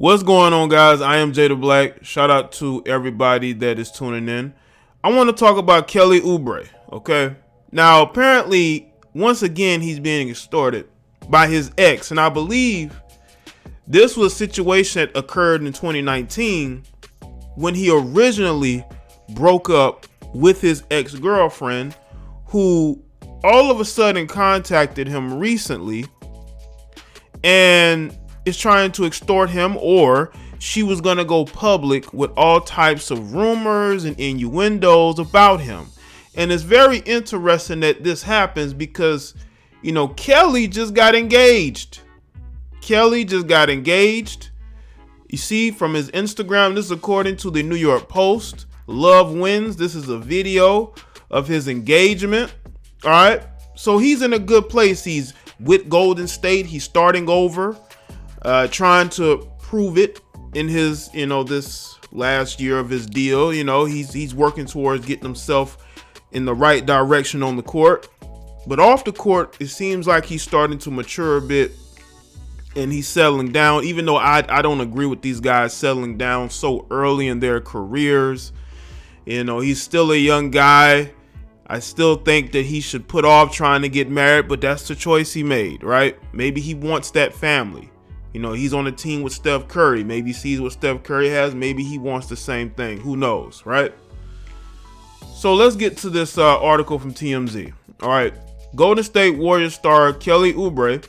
What's going on, guys? I am Jaye Black. Shout out to everybody that is tuning in. I want to talk about Kelly Oubre, okay? Now, apparently, once again, he's being extorted by his ex, and I believe this was a situation that occurred in 2019 when he originally broke up with his ex-girlfriend, who all of a sudden contacted him recently and is trying to extort him, or she was going to go public with all types of rumors and innuendos about him. And it's very interesting that this happens because, you know, Kelly just got engaged. You see from his Instagram, this is according to the New York Post. Love wins. This is a video of his engagement. All right. So he's in a good place. He's with Golden State. He's starting over. Trying to prove it in his, this last year of his deal. He's working towards getting himself in the right direction on the court. But off the court, it seems like he's starting to mature a bit and he's settling down, even though I don't agree with these guys settling down so early in their careers. He's still a young guy. I still think that he should put off trying to get married, but that's the choice he made, right? Maybe he wants that family. He's on a team with Steph Curry. Maybe he sees what Steph Curry has. Maybe he wants the same thing. Who knows, right? So let's get to this article from TMZ. All right. Golden State Warriors star Kelly Oubre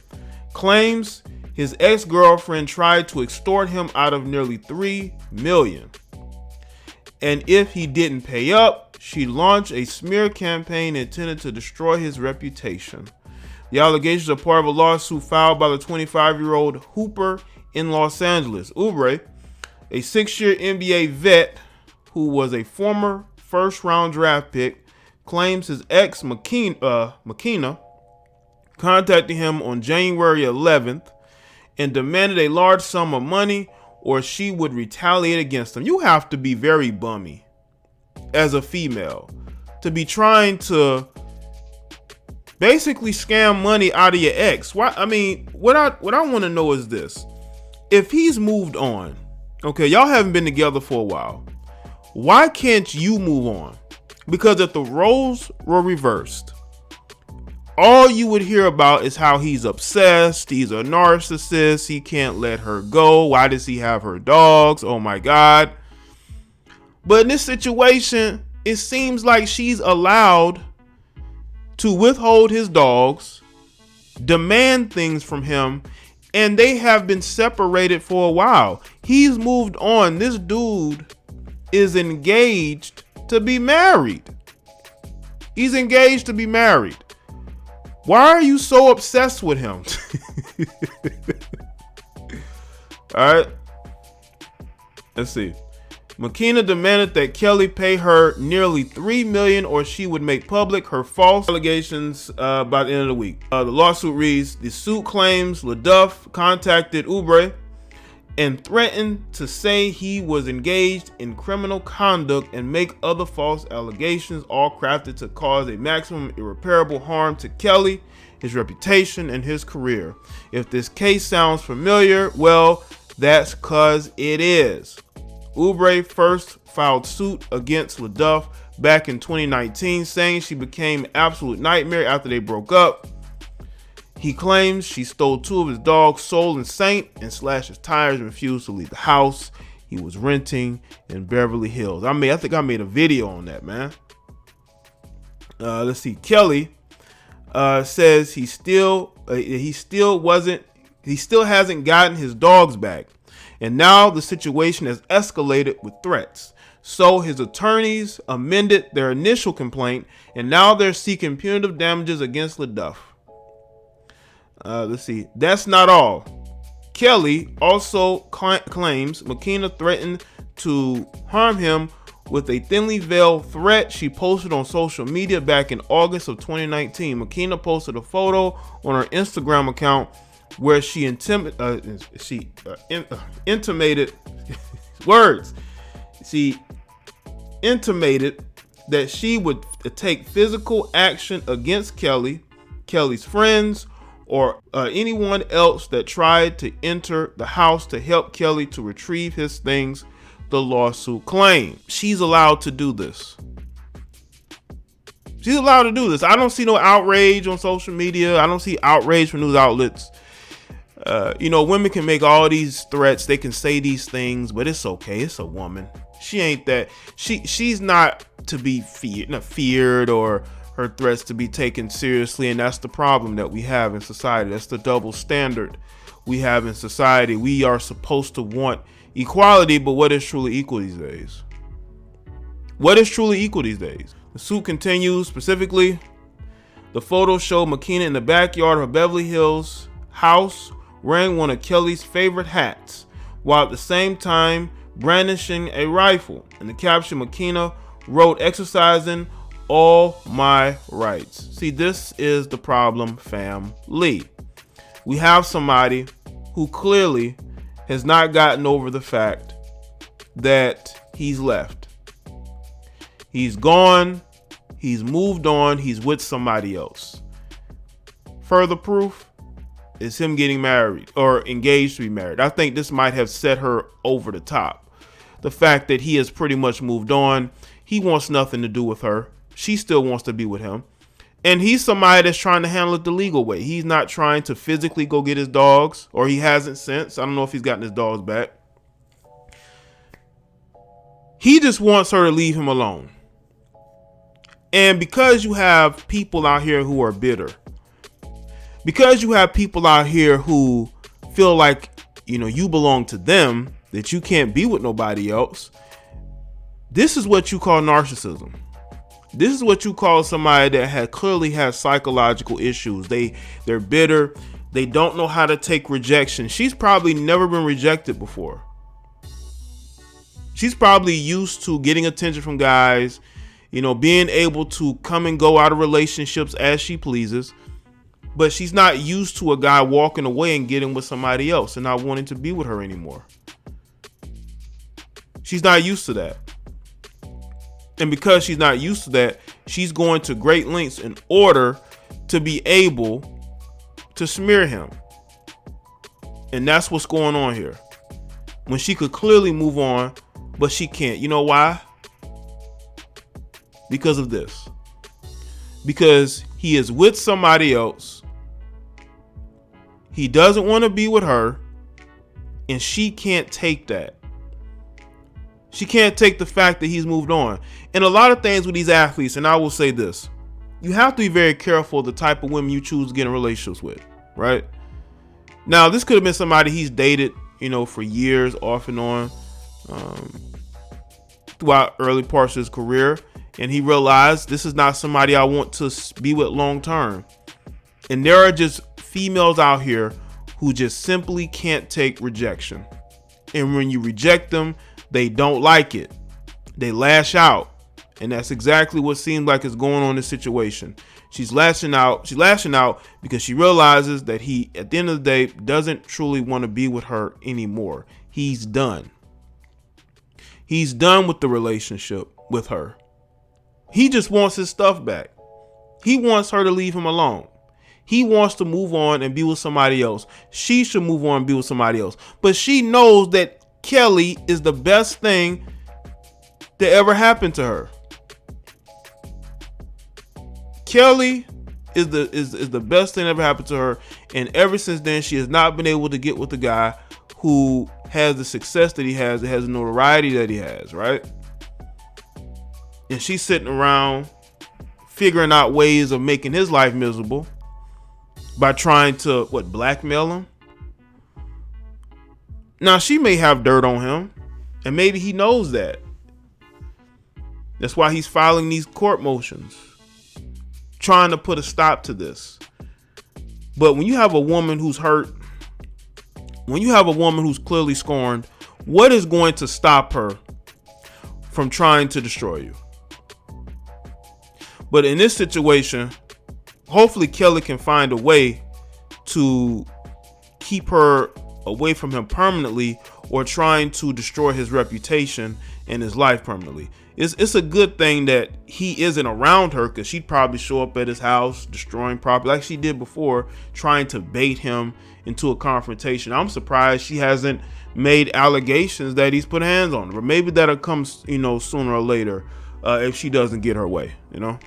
claims his ex-girlfriend tried to extort him out of nearly $3 million. And if he didn't pay up, she launched a smear campaign intended to destroy his reputation. The allegations are part of a lawsuit filed by the 25-year-old hooper in Los Angeles. Oubre, a 6-year NBA vet who was a former first-round draft pick, claims his ex, McKenna, contacted him on January 11th and demanded a large sum of money or she would retaliate against him. You have to be very bummy as a female to be trying to basically scam money out of your ex. What I want to know is this. If he's moved on, okay, y'all haven't been together for a while. Why can't you move on? Because if the roles were reversed, all you would hear about is how he's obsessed, he's a narcissist, he can't let her go. Why does he have her dogs? Oh my God. But in this situation, it seems like she's allowed to withhold his dogs, demand things from him, and they have been separated for a while. He's moved on. This dude is engaged to be married. He's engaged to be married. Why are you so obsessed with him? All right. Let's see. McKenna demanded that Kelly pay her nearly $3 million or she would make public her false allegations by the end of the week. The lawsuit reads, the suit claims LaDuff contacted Oubre and threatened to say he was engaged in criminal conduct and make other false allegations, all crafted to cause a maximum irreparable harm to Kelly, his reputation, and his career. If this case sounds familiar, well, that's cause it is. Oubre first filed suit against LaDuff back in 2019, saying she became an absolute nightmare after they broke up. He claims she stole 2 of his dogs, Soul and Saint, and slashed his tires and refused to leave the house he was renting in Beverly Hills. I think I made a video on that, man. Let's see. Kelly says he still hasn't gotten his dogs back. And now the situation has escalated with threats. So his attorneys amended their initial complaint, and now they're seeking punitive damages against LaDuff. Let's see. That's not all. Kelly also claims McKenna threatened to harm him with a thinly veiled threat she posted on social media back in August of 2019. McKenna posted a photo on her Instagram account where she intimated that she would take physical action against Kelly's friends, or anyone else that tried to enter the house to help Kelly to retrieve his things, the lawsuit claimed. She's allowed to do this. She's allowed to do this. I don't see no outrage on social media. I don't see outrage from news outlets. Women can make all these threats. They can say these things, but it's okay. It's a woman. She ain't that. She's not to be feared or her threats to be taken seriously. And that's the problem that we have in society. That's the double standard we have in society. We are supposed to want equality, but what is truly equal these days? What is truly equal these days? The suit continues. Specifically, the photos show McKenna in the backyard of a Beverly Hills house wearing one of Kelly's favorite hats, while at the same time brandishing a rifle. In the caption, McKenna wrote, "Exercising all my rights." See, this is the problem, family. We have somebody who clearly has not gotten over the fact that he's left. He's gone. He's moved on. He's with somebody else. Further proof is him getting married or engaged to be married. I think this might have set her over the top. The fact that he has pretty much moved on. He wants nothing to do with her. She still wants to be with him. And he's somebody that's trying to handle it the legal way. He's not trying to physically go get his dogs, or he hasn't since. I don't know if he's gotten his dogs back. He just wants her to leave him alone. And because you have people out here who are bitter, because you have people out here who feel like, you belong to them, that you can't be with nobody else, this is what you call narcissism. This is what you call somebody that clearly has psychological issues. They're bitter. They don't know how to take rejection. She's probably never been rejected before. She's probably used to getting attention from guys, being able to come and go out of relationships as she pleases. But she's not used to a guy walking away and getting with somebody else and not wanting to be with her anymore. She's not used to that. And because she's not used to that, she's going to great lengths in order to be able to smear him. And that's what's going on here. When she could clearly move on, but she can't. You know why? Because of this. Because he is with somebody else. He doesn't want to be with her. And she can't take that. She can't take the fact that he's moved on. And a lot of things with these athletes, and I will say this, you have to be very careful of the type of women you choose to get in relationships with, right? Now, this could have been somebody he's dated, for years off and on, throughout early parts of his career. And he realized this is not somebody I want to be with long term. And there are just females out here who just simply can't take rejection. And when you reject them, they don't like it. They lash out. And that's exactly what seems like is going on in this situation. She's lashing out. She's lashing out because she realizes that he, at the end of the day, doesn't truly want to be with her anymore. He's done. He's done with the relationship with her. He just wants his stuff back. He wants her to leave him alone. He wants to move on and be with somebody else. She should move on and be with somebody else. But she knows that Kelly is the best thing that ever happened to her. Kelly is the best thing that ever happened to her. And ever since then, she has not been able to get with the guy who has the success that he has, that has the notoriety that he has, right? And she's sitting around figuring out ways of making his life miserable by trying to, blackmail him? Now, she may have dirt on him, and maybe he knows that. That's why he's filing these court motions, trying to put a stop to this. But when you have a woman who's hurt, when you have a woman who's clearly scorned, what is going to stop her from trying to destroy you? But in this situation, hopefully Kelly can find a way to keep her away from him permanently or trying to destroy his reputation and his life permanently. It's a good thing that he isn't around her, because she'd probably show up at his house destroying property like she did before, trying to bait him into a confrontation. I'm surprised she hasn't made allegations that he's put hands on her, but maybe that'll come, you know, sooner or later if she doesn't get her way, you know.